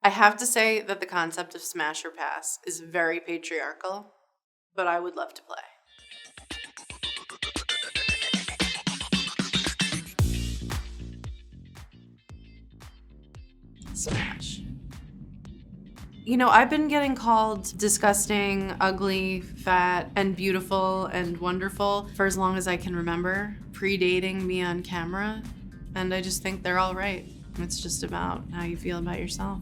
I have to say that the concept of smash or pass is very patriarchal, but I would love to play. Smash. You know, I've been getting called disgusting, ugly, fat, and beautiful and wonderful for as long as I can remember, predating me on camera. And I just think they're all right. It's just about how you feel about yourself.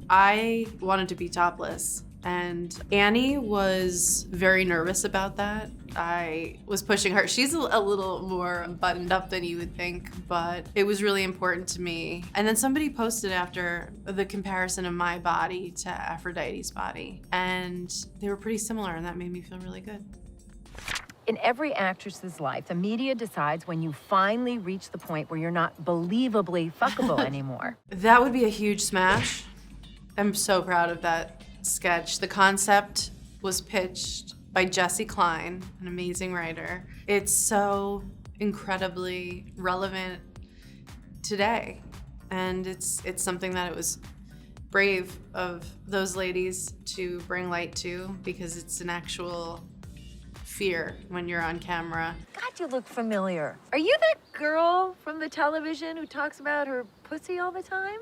I wanted to be topless, and Annie was very nervous about that. I was pushing her. She's a little more buttoned up than you would think, but it was really important to me. And then somebody posted after the comparison of my body to Aphrodite's body, and they were pretty similar, and that made me feel really good. In every actress's life, the media decides when you finally reach the point where you're not believably fuckable anymore. That would be a huge smash. I'm so proud of that sketch. The concept was pitched by Jesse Klein, an amazing writer. It's so incredibly relevant today. And it's something that it was brave of those ladies to bring light to, because it's an actual fear when you're on camera. God, you look familiar. Are you that girl from the television who talks about her pussy all the time?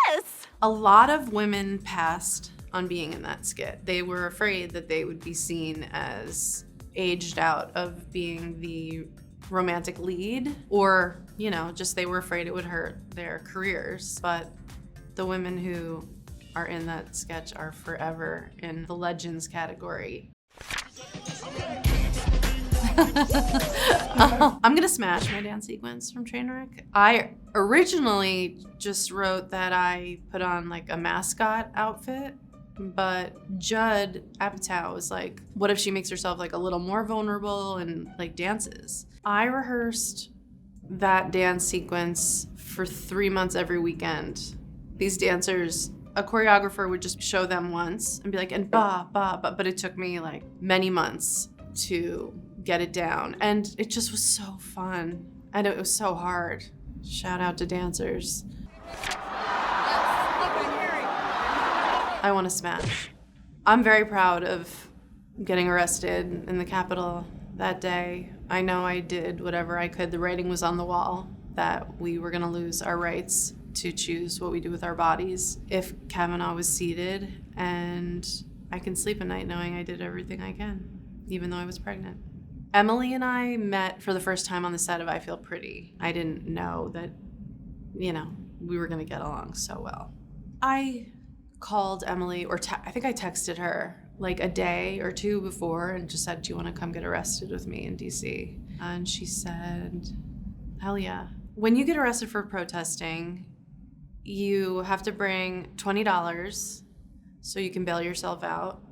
Yes! A lot of women passed on being in that skit. They were afraid that they would be seen as aged out of being the romantic lead, or, you know, just they were afraid it would hurt their careers. But the women who are in that sketch are forever in the legends category. I'm gonna smash my dance sequence from Trainwreck. I originally just wrote that I put on like a mascot outfit, but Judd Apatow was like, what if she makes herself like a little more vulnerable and like dances? I rehearsed that dance sequence for 3 months every weekend. These dancers, a choreographer would just show them once and be like, and ba, ba, ba, but it took me like many months to get it down. And it just was so fun. And it was so hard. Shout out to dancers. I want to smash. I'm very proud of getting arrested in the Capitol that day. I know I did whatever I could. The writing was on the wall that we were going to lose our rights to choose what we do with our bodies if Kavanaugh was seated, and I can sleep at night knowing I did everything I can, even though I was pregnant. Emily and I met for the first time on the set of I Feel Pretty. I didn't know that, you know, we were gonna get along so well. I called Emily, or I think I texted her like a day or two before and just said, do you wanna come get arrested with me in DC? And she said, hell yeah. When you get arrested for protesting, you have to bring $20 so you can bail yourself out.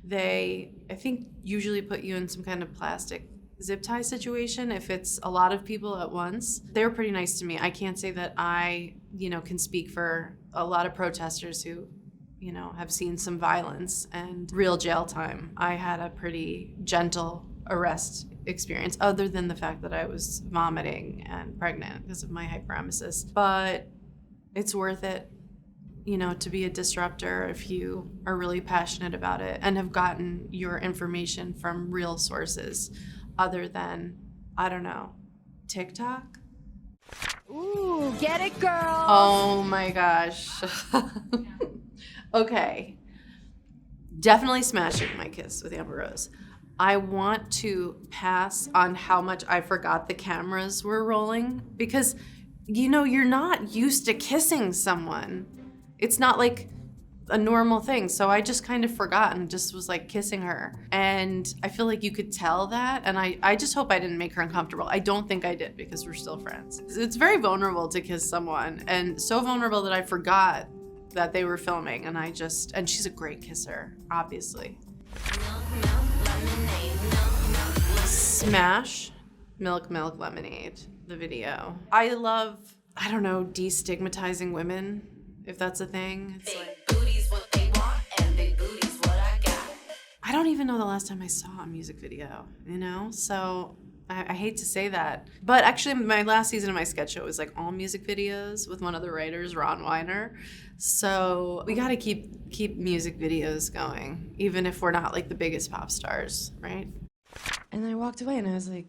They, I think, usually put you in some kind of plastic zip tie situation if it's a lot of people at once. They were pretty nice to me. I can't say that I, you know, can speak for a lot of protesters who, you know, have seen some violence and real jail time. I had a pretty gentle arrest experience, other than the fact that I was vomiting and pregnant because of my hyperemesis. But it's worth it, you know, to be a disruptor if you are really passionate about it and have gotten your information from real sources other than, I don't know, TikTok? Ooh, get it, girl! Oh my gosh. Okay. Definitely smashing my kiss with Amber Rose. I want to pass on how much I forgot the cameras were rolling, because, you know, you're not used to kissing someone. It's not like a normal thing. So I just kind of forgot and just was like kissing her. And I feel like you could tell that. And I just hope I didn't make her uncomfortable. I don't think I did, because we're still friends. It's very vulnerable to kiss someone, and so vulnerable that I forgot that they were filming. And she's a great kisser, obviously. Smash Milk Milk Lemonade, the video. I love, I don't know, destigmatizing women, if that's a thing. It's like, booty's what they want and big booty's what I got. I don't even know the last time I saw a music video, you know? So I hate to say that. But actually, my last season of my sketch show was like all music videos with one of the writers, Ron Weiner. So we got to keep music videos going, even if we're not like the biggest pop stars, right? And I walked away and I was like,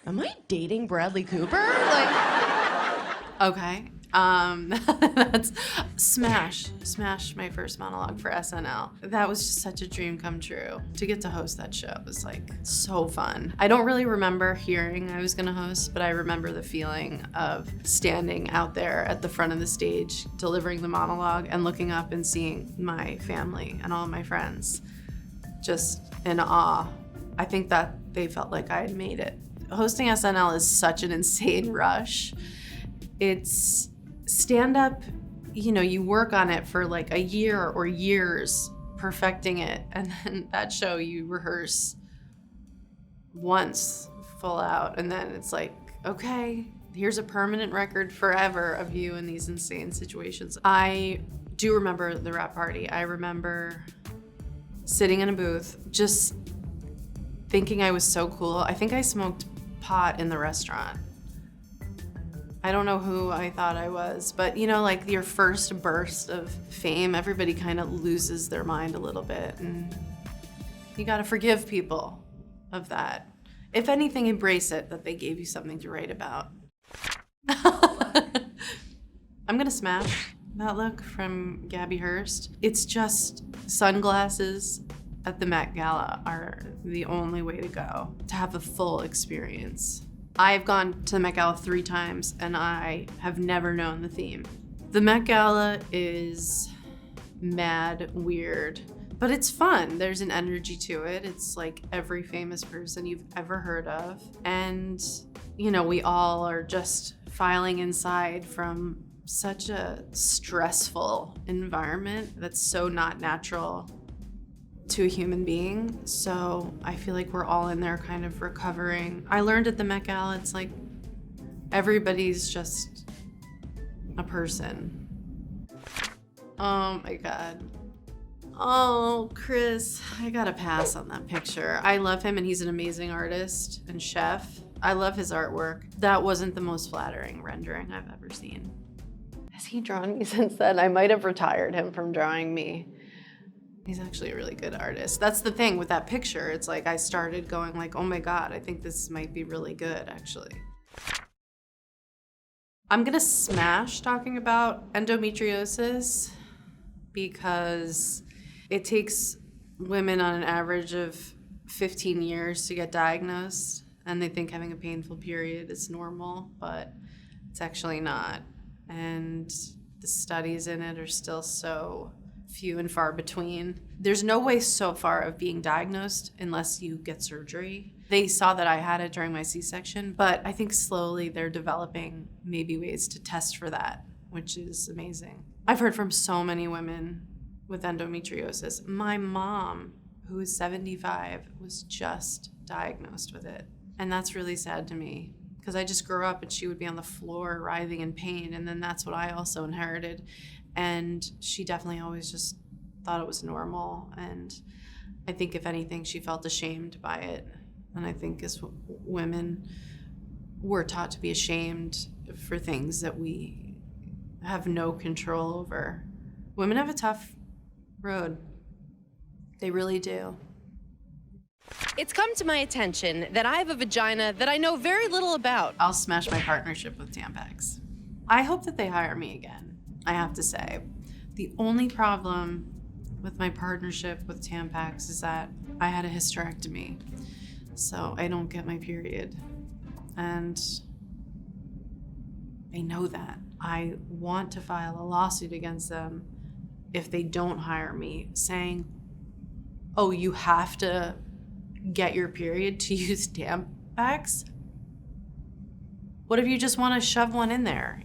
am I dating Bradley Cooper? Like, okay. That's Smash, my first monologue for SNL. That was just such a dream come true. To get to host that show was like so fun. I don't really remember hearing I was gonna host, but I remember the feeling of standing out there at the front of the stage, delivering the monologue and looking up and seeing my family and all my friends just in awe. I think that they felt like I had made it. Hosting SNL is such an insane rush. It's stand-up, you work on it for like a year or years perfecting it, and then that show you rehearse once full out, and then it's like, okay, here's a permanent record forever of you in these insane situations. I do remember the rap party. I remember sitting in a booth just thinking I was so cool. I think I smoked pot in the restaurant. I don't know who I thought I was, but like your first burst of fame, everybody kind of loses their mind a little bit, and you gotta forgive people of that. If anything, embrace it, that they gave you something to write about. I'm gonna smash that look from Gabby Hurst. It's just sunglasses at the Met Gala are the only way to go to have the full experience. I've gone to the Met Gala 3 times and I have never known the theme. The Met Gala is mad weird, but it's fun. There's an energy to it. It's like every famous person you've ever heard of. And, we all are just filing inside from such a stressful environment that's so not natural to a human being. So I feel like we're all in there kind of recovering. I learned at the Met Gala, it's like everybody's just a person. Oh my God. Oh, Chris, I gotta pass on that picture. I love him and he's an amazing artist and chef. I love his artwork. That wasn't the most flattering rendering I've ever seen. Has he drawn me since then? I might have retired him from drawing me. He's actually a really good artist. That's the thing with that picture. It's like I started going like, oh my God, I think this might be really good, actually. I'm gonna smash talking about endometriosis because it takes women on an average of 15 years to get diagnosed, and they think having a painful period is normal, but it's actually not. And the studies in it are still so few and far between. There's no way so far of being diagnosed unless you get surgery. They saw that I had it during my C-section, but I think slowly they're developing maybe ways to test for that, which is amazing. I've heard from so many women with endometriosis. My mom, who is 75, was just diagnosed with it. And that's really sad to me because I just grew up and she would be on the floor writhing in pain, and then that's what I also inherited. And she definitely always just thought it was normal. And I think if anything, she felt ashamed by it. And I think as women, we're taught to be ashamed for things that we have no control over. Women have a tough road. They really do. It's come to my attention that I have a vagina that I know very little about. I'll smash my partnership with Tampax. I hope that they hire me again. I have to say, the only problem with my partnership with Tampax is that I had a hysterectomy, so I don't get my period. And they know that. I want to file a lawsuit against them if they don't hire me, saying, oh, you have to get your period to use Tampax? What if you just want to shove one in there,